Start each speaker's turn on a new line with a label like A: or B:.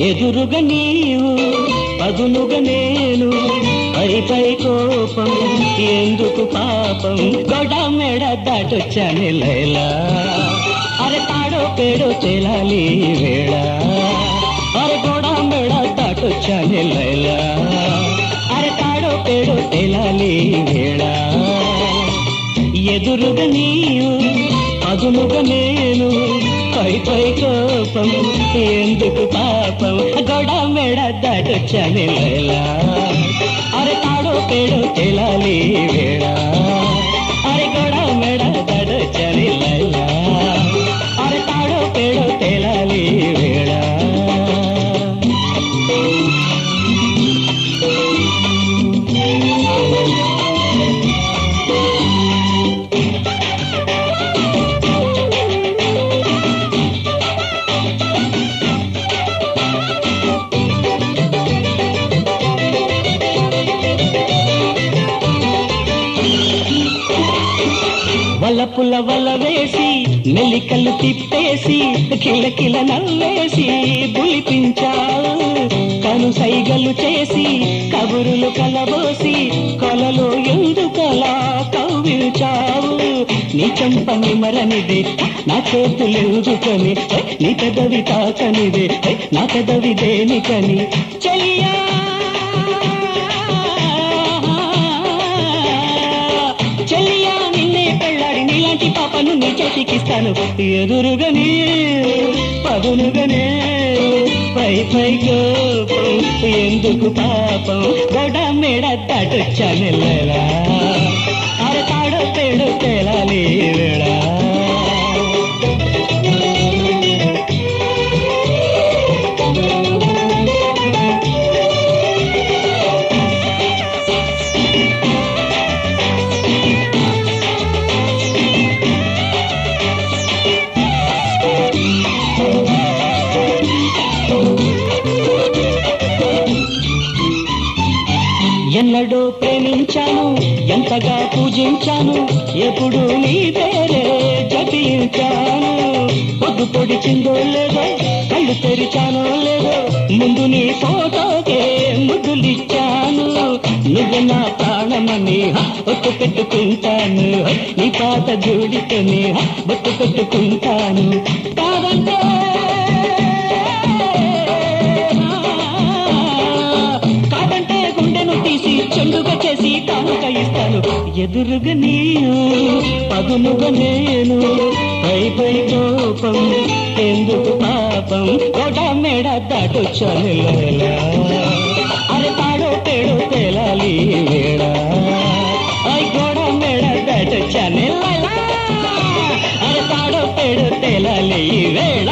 A: ఎదురుగా నీవు పదునుగా నేను, పై కోపం ఎందుకు పాపం, గొడ మెడ దాటొచ్చాని లైలా, అరే తాడో పేడో తేలాలి వేళ, అరే గొడ మెడ దాటొచ్చాని లైలా, అరే తాడో పేడో తేలాలి వేళ. ఎదురుగా నీవు పదునుగా నేను, పై కోపం ఎందుకు పాపం, గొడ మెడ దాటొచ్చాని లైలా, అరే తాడో పేడో తేలాలి వేళ, అరే గొడ మెడ దాటొచ్చాని లైలా, అరే తాడో పేడో తేలాలి వేళ. వలపుల వల వేసి మెలికలు తిప్పేసి కిలకిల నవ్వేసి బులిపించావు, కను సైగలు చేసి కబురులు కలబోసి కొలలో ఎందుకలా కవ్వించావు. నీ చెంపని మరనిదే నా చేతులెందుకని, నీ పెదవి తాకనిదే నా పెదవి దేనికని, చెయ్యా చెల్లియా నిన్నే పెళ్ళాడి నీలాంటి పాపను నీ చేతికిస్తాను. ఎదురుగా నీ పదునుగానే, పై కోపం ఎందుకు పాపం, గొడ మెడ దాటొచ్చాని లైలా, అరే తాడో పేడో తేలాలి వేళ. ఎన్నడో ప్రేమించాను, ఎంతగా పూజించాను, ఎప్పుడు నీ పేరే జపించాను. పొద్దు పొడిచిందో లేదో, కళ్ళు తెరిచానో లేదో, ముందు నీ ఫోటోకే ముద్దులిచ్చాను. నువ్వు నా ప్రాణమని ఒట్టు పెట్టుకుంటాను, నీ పాత జోడితోనే బొట్టు పెట్టుకుంటాను. కాదంటే తీసి చెండుగా చేసి కానుక ఇస్తాను. ఎదురుగా నీవు పదునుగా నేను, పై కోపం ఎందుకు పాపం, గొడ మెడ దాటొచ్చాని లైలా, అరే తాడో పేడో తేలాలి వేళ, ఐ గొడ మెడ దాటొచ్చాని లైలా, అరే తాడో పేడో తేలాలి వేళ.